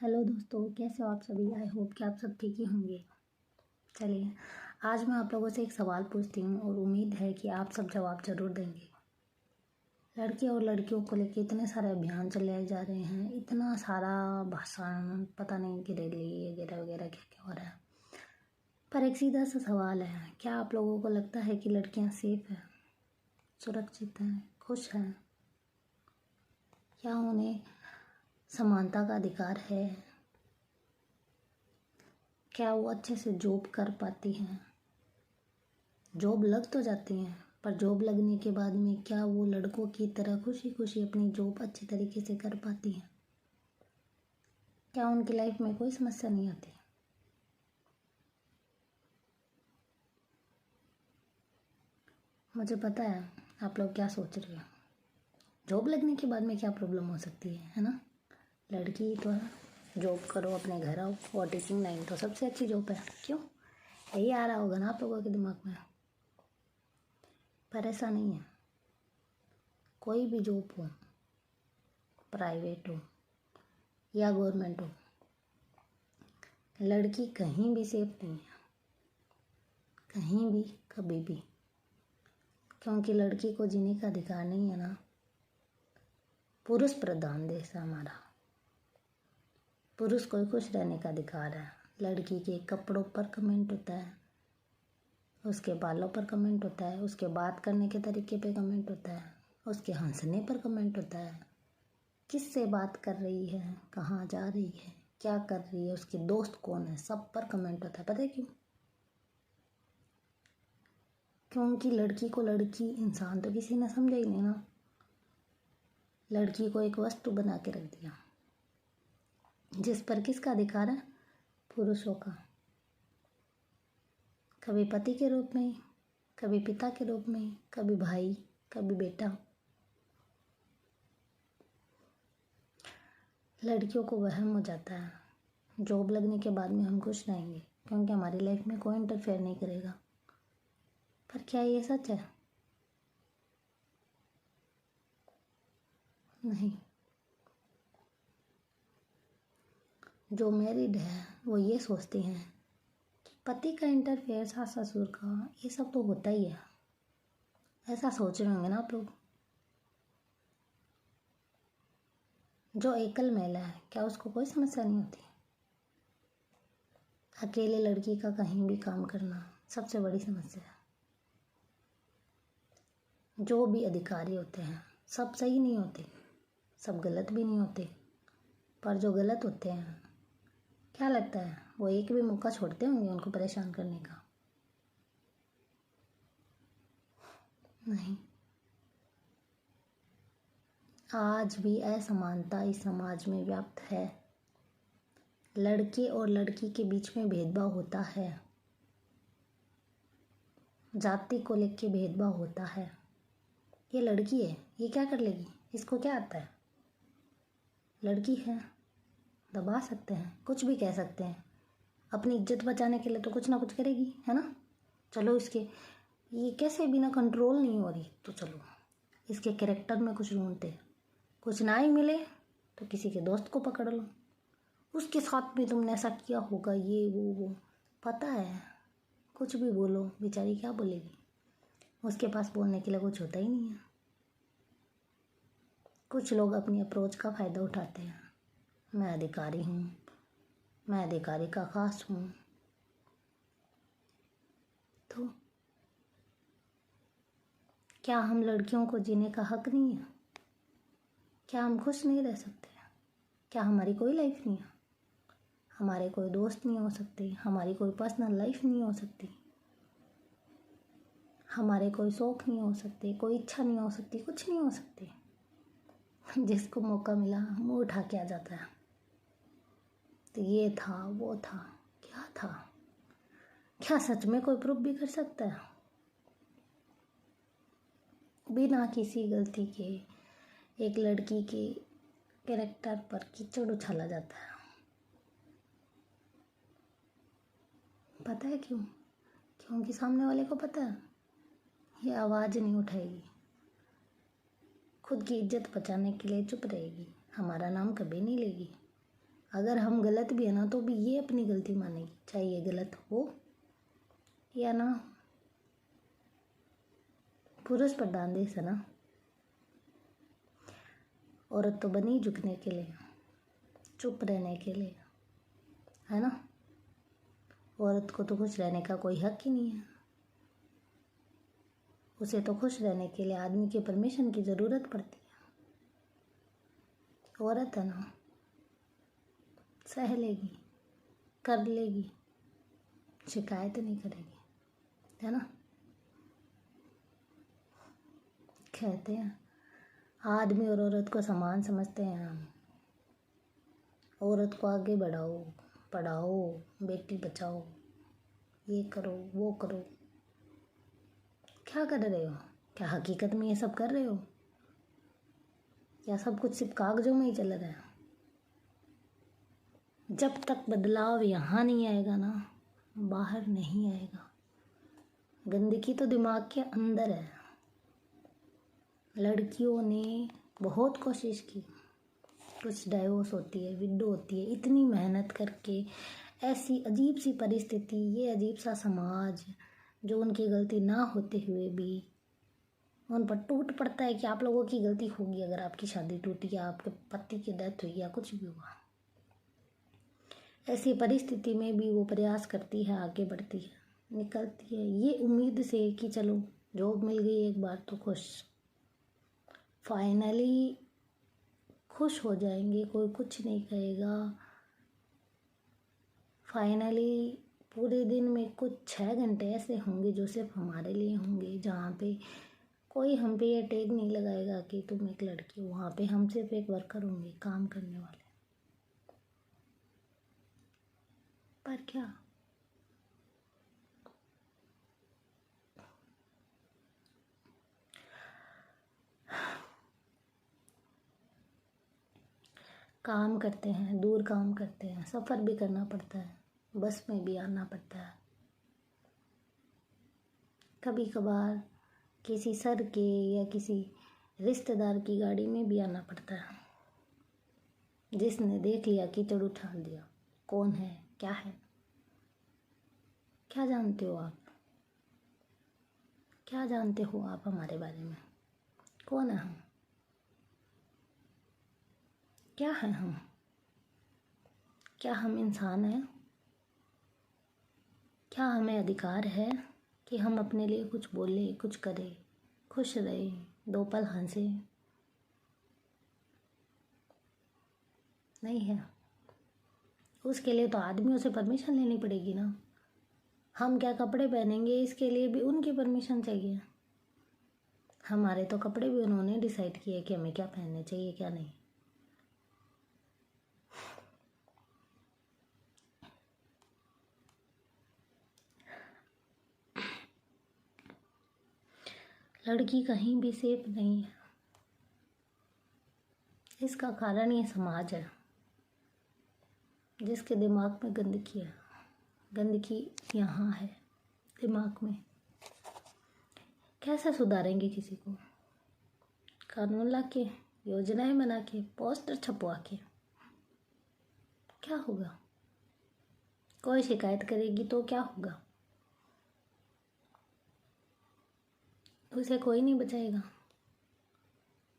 Hello दोस्तों, कैसे हो आप सभी। आई होप कि आप सब ठीक ही होंगे। चलिए, आज मैं आप लोगों से एक सवाल पूछती हूँ और उम्मीद है कि आप सब जवाब ज़रूर देंगे। लड़के और लड़कियों को लेकर इतने सारे अभियान चलाए जा रहे हैं, इतना सारा भाषण, पता नहीं कि रैली वगैरह वगैरह क्या क्या हो रहा है। पर एक सीधा सा सवाल है, क्या आप लोगों को लगता है कि लड़कियाँ सेफ हैं, सुरक्षित हैं, खुश हैं, या उन्हें समानता का अधिकार है? क्या वो अच्छे से जॉब कर पाती हैं? जॉब लग तो जाती हैं, पर जॉब लगने के बाद में क्या वो लड़कों की तरह खुशी खुशी अपनी जॉब अच्छे तरीके से कर पाती हैं? क्या उनकी लाइफ में कोई समस्या नहीं आती? मुझे पता है आप लोग क्या सोच रहे हो। जॉब लगने के बाद में क्या प्रॉब्लम हो सकती है ना। लड़की तो है, जॉब करो, अपने घर आओ, और टीचिंग लाइन तो सबसे अच्छी जॉब है। क्यों, यही आ रहा होगा ना आप लोगों के दिमाग में। पर ऐसा नहीं है। कोई भी जॉब हो, प्राइवेट हो या गवर्नमेंट हो, लड़की कहीं भी सेफ नहीं है, कहीं भी, कभी भी। क्योंकि लड़की को जीने का अधिकार नहीं है ना। पुरुष प्रधान देश है हमारा। पुरुष को ही खुश रहने का अधिकार है। लड़की के कपड़ों पर कमेंट होता है, उसके बालों पर कमेंट होता है, उसके बात करने के तरीके पे कमेंट होता है, उसके हंसने पर कमेंट होता है, किससे बात कर रही है, कहाँ जा रही है, क्या कर रही है, उसके दोस्त कौन है, सब पर कमेंट होता है। पता है क्यों? क्योंकि लड़की को लड़की इंसान तो किसी ने समझा ही नहीं ना। लड़की को एक वस्तु बना के रख दिया, जिस पर किसका अधिकार है? पुरुषों का। कभी पति के रूप में, कभी पिता के रूप में, कभी भाई, कभी बेटा। लड़कियों को वहम हो जाता है जॉब लगने के बाद में हम खुश रहेंगे क्योंकि हमारी लाइफ में कोई इंटरफेयर नहीं करेगा। पर क्या ये सच है? नहीं। जो मैरिड है वो ये सोचती हैं कि पति का इंटरफेयर, सास ससुर का, ये सब तो होता ही है। ऐसा सोच रहे होंगे ना आप लोग। जो एकल महिला है, क्या उसको कोई समस्या नहीं होती? अकेले लड़की का कहीं भी काम करना सबसे बड़ी समस्या है। जो भी अधिकारी होते हैं सब सही नहीं होते, सब गलत भी नहीं होते। पर जो गलत होते हैं, क्या लगता है वो एक भी मौका छोड़ते होंगे उनको परेशान करने का? नहीं। आज भी असमानता इस समाज में व्याप्त है। लड़के और लड़की के बीच में भेदभाव होता है, जाति को लेके भेदभाव होता है। ये लड़की है, ये क्या कर लेगी, इसको क्या आता है? लड़की है, दबा सकते हैं, कुछ भी कह सकते हैं। अपनी इज्जत बचाने के लिए तो कुछ ना कुछ करेगी, है ना। चलो, इसके ये कैसे बिना कंट्रोल नहीं हो रही, तो चलो इसके कैरेक्टर में कुछ ढूंढते हैं। कुछ ना ही मिले तो किसी के दोस्त को पकड़ लो, उसके साथ भी तुमने ऐसा किया होगा, ये वो पता है। कुछ भी बोलो, बेचारी क्या बोलेगी? उसके पास बोलने के लिए कुछ होता ही नहीं है। कुछ लोग अपनी अप्रोच का फ़ायदा उठाते हैं। मैं अधिकारी हूँ, मैं अधिकारी का खास हूँ। तो क्या हम लड़कियों को जीने का हक नहीं है? क्या हम खुश नहीं रह सकते? क्या हमारी कोई लाइफ नहीं है? हमारे कोई दोस्त नहीं हो सकते, हमारी कोई पर्सनल लाइफ नहीं हो सकती, हमारे कोई शौक़ नहीं हो सकते, कोई इच्छा नहीं हो सकती, कुछ नहीं हो सकती? जिसको मौका मिला मुँह उठा के आ जाता है। तो ये था, वो था, क्या था? क्या सच में कोई प्रूफ भी कर सकता है? बिना किसी गलती के एक लड़की के कैरेक्टर पर कीचड़ उछाला जाता है। पता है क्यों? क्योंकि सामने वाले को पता है ये आवाज़ नहीं उठाएगी, खुद की इज्जत बचाने के लिए चुप रहेगी, हमारा नाम कभी नहीं लेगी। अगर हम गलत भी है ना तो भी ये अपनी गलती मानेगी, चाहे ये गलत हो या ना हो। पुरुष प्रधान देश है ना, औरत तो बनी झुकने के लिए, चुप रहने के लिए, है ना। औरत को तो खुश रहने का कोई हक ही नहीं है। उसे तो खुश रहने के लिए आदमी की परमिशन की ज़रूरत पड़ती है। औरत है ना, सह लेगी, कर लेगी, शिकायत नहीं करेगी, है ना। कहते हैं आदमी और औरत को समान समझते हैं हम। औरत को आगे बढ़ाओ, पढ़ाओ, बेटी बचाओ, ये करो वो करो। क्या कर रहे हो? क्या हकीकत में ये सब कर रहे हो, या सब कुछ सिर्फ कागजों में ही चल रहा है? जब तक बदलाव यहाँ नहीं आएगा ना, बाहर नहीं आएगा। गंदगी तो दिमाग के अंदर है। लड़कियों ने बहुत कोशिश की, कुछ डाइवोर्स होती है, विडो होती है, इतनी मेहनत करके, ऐसी अजीब सी परिस्थिति, ये अजीब सा समाज जो उनकी गलती ना होते हुए भी उन पर टूट पड़ता है कि आप लोगों की गलती होगी अगर आपकी शादी टूटी या आपके पति की डेथ हुई या कुछ भी हुआ। ऐसी परिस्थिति में भी वो प्रयास करती है, आगे बढ़ती है, निकलती है, ये उम्मीद से कि चलो जॉब मिल गई एक बार तो खुश, फाइनली खुश हो जाएंगे, कोई कुछ नहीं कहेगा। फाइनली पूरे दिन में कुछ 6 घंटे ऐसे होंगे जो सिर्फ हमारे लिए होंगे, जहाँ पे कोई हम पे ये टैग नहीं लगाएगा कि तुम एक लड़की हो। वहाँ पे हम सिर्फ एक वर्कर होंगे, काम करने वाले। पर क्या, काम करते हैं, दूर काम करते हैं, सफ़र भी करना पड़ता है, बस में भी आना पड़ता है, कभी कभार किसी सर के या किसी रिश्तेदार की गाड़ी में भी आना पड़ता है, जिसने देख लिया कीचड़ उठा दिया। कौन है, क्या है, क्या जानते हो आप? क्या जानते हो आप हमारे बारे में? कौन है हम? क्या है हम? क्या हम इंसान हैं? क्या हमें अधिकार है कि हम अपने लिए कुछ बोले, कुछ करें, खुश रहे, 2 पल हंसे? नहीं है। उसके लिए तो आदमियों से परमिशन लेनी पड़ेगी ना। हम क्या कपड़े पहनेंगे इसके लिए भी उनकी परमिशन चाहिए। हमारे तो कपड़े भी उन्होंने डिसाइड किए कि हमें क्या पहनने चाहिए क्या नहीं। लड़की कहीं भी सेफ नहीं है। इसका कारण ये समाज है जिसके दिमाग में गंदगी है। गंदगी यहाँ है दिमाग में। कैसे सुधारेंगे किसी को? कानून ला के, योजनाएं बना के, पोस्टर छपवा के क्या होगा? कोई शिकायत करेगी तो क्या होगा? उसे कोई नहीं बचाएगा।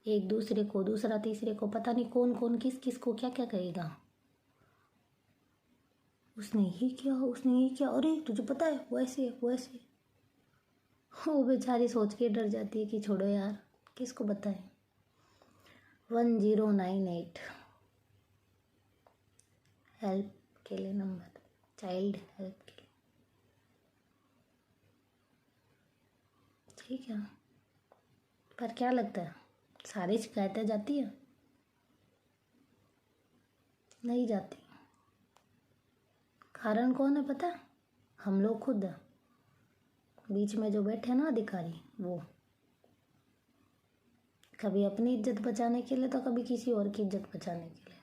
एक दूसरे को, दूसरा तीसरे को, पता नहीं कौन कौन किस किस को क्या क्या कहेगा। उसने ये किया, उसने ये किया, अरे तुझे पता है वो ऐसे वो ऐसे। वो बेचारी सोच के डर जाती है कि छोड़ो यार, किसको बताए। 1098 हेल्प के लिए नंबर, चाइल्ड हेल्प के लिए। ठीक है, पर क्या लगता है सारी शिकायतें जाती है? नहीं जाती। कारण कौन है पता है? हम लोग खुद है। बीच में जो बैठे ना अधिकारी, वो कभी अपनी इज्जत बचाने के लिए तो कभी किसी और की इज्जत बचाने के लिए।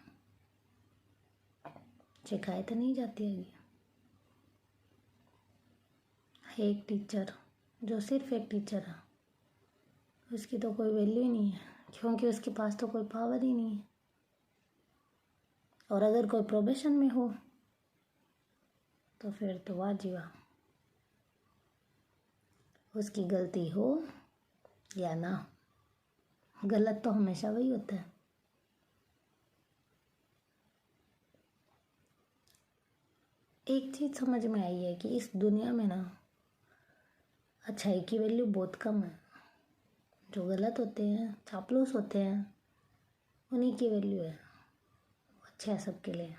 शिकायत नहीं जाती है। एक टीचर जो सिर्फ एक टीचर है, उसकी तो कोई वैल्यू ही नहीं है, क्योंकि उसके पास तो कोई पावर ही नहीं है। और अगर कोई प्रोबेशन में हो तो फिर तो वाह जी वाह, उसकी गलती हो या ना हो, गलत तो हमेशा वही होता है। एक चीज़ समझ में आई है कि इस दुनिया में ना अच्छाई की वैल्यू बहुत कम है। जो गलत होते हैं, चापलूस होते हैं, उन्हीं की वैल्यू है। अच्छा है सबके लिए,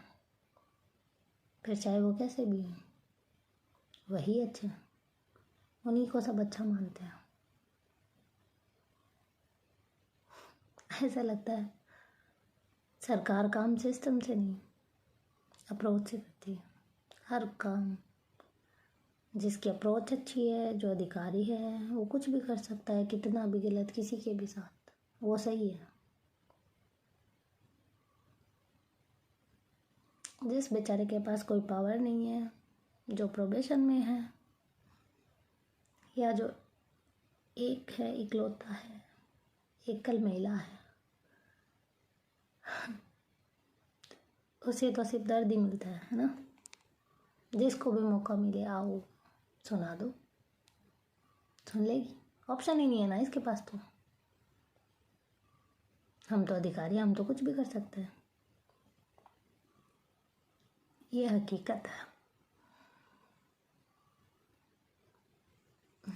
फिर चाहे वो कैसे भी हो, वही अच्छे, उन्हीं को सब अच्छा मानते हैं। ऐसा लगता है सरकार काम सिस्टम से नहीं, अप्रोच से करती है। हर काम जिसकी अप्रोच अच्छी है, जो अधिकारी है, वो कुछ भी कर सकता है, कितना भी गलत किसी के भी साथ, वो सही है। जिस बेचारे के पास कोई पावर नहीं है, जो प्रोबेशन में है, या जो एक है, इकलौता है, एकल महिला है, उसे तो सिर्फ दर्द ही मिलता है ना। जिसको भी मौका मिले आओ सुना दो, सुन लेगी। ऑप्शन ही नहीं है ना इसके पास। तो हम तो अधिकारी, हम तो कुछ भी कर सकते हैं, ये हकीकत है।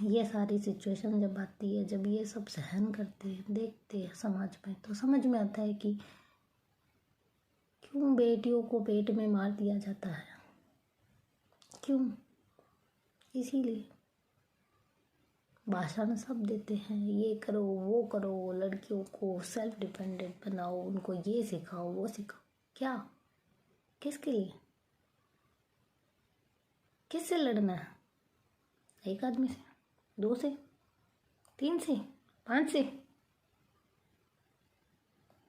ये सारी सिचुएशन जब आती है, जब ये सब सहन करते हैं, देखते हैं समाज में, तो समझ में आता है कि क्यों बेटियों को पेट में मार दिया जाता है। क्यों? इसीलिए भाषण सब देते हैं, ये करो वो करो, लड़कियों को सेल्फ डिपेंडेंट बनाओ, उनको ये सिखाओ वो सिखाओ। क्या? किसके लिए? किससे लड़ना है? एक आदमी से, दो से, तीन से, पांच से?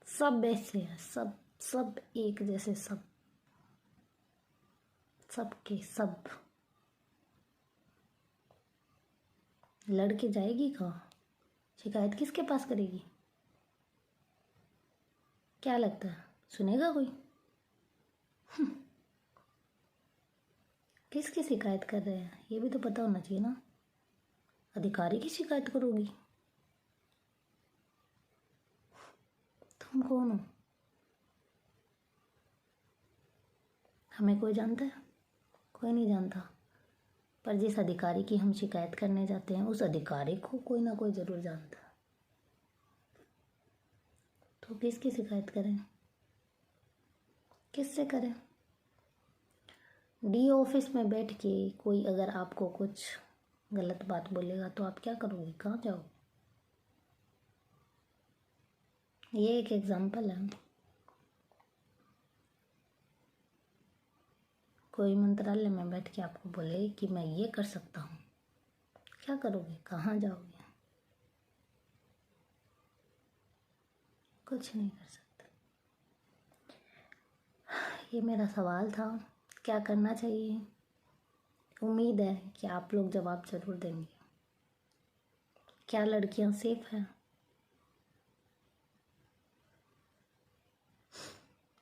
सब ऐसे हैं, सब सब एक जैसे, सब सबके सब। लड़के जाएगी कहाँ? शिकायत किसके पास करेगी? क्या लगता है सुनेगा कोई? किसकी शिकायत कर रहे हैं ये भी तो पता होना चाहिए ना। अधिकारी की शिकायत करोगी? तुम कौन हो? हमें कोई जानता है? कोई नहीं जानता। पर जिस अधिकारी की हम शिकायत करने जाते हैं, उस अधिकारी को कोई ना कोई ज़रूर जानता है। तो किसकी शिकायत करें? किससे करें? डी ऑफिस में बैठ के कोई अगर आपको कुछ गलत बात बोलेगा तो आप क्या करोगे? कहाँ जाओगे? ये एक एग्जाम्पल है। कोई मंत्रालय में बैठ के आपको बोले कि मैं ये कर सकता हूँ, क्या करोगे? कहाँ जाओगे? कुछ नहीं कर सकते। ये मेरा सवाल था, क्या करना चाहिए? उम्मीद है कि आप लोग जवाब ज़रूर देंगे। क्या लड़कियां सेफ हैं?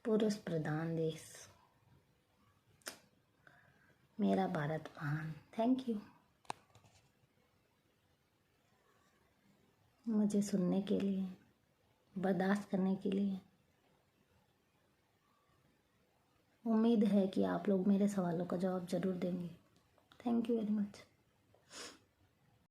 पुरुष प्रधान देश, मेरा भारत महान। थैंक यू मुझे सुनने के लिए, बर्दाश्त करने के लिए। उम्मीद है कि आप लोग मेरे सवालों का जवाब ज़रूर देंगे। Thank you very much.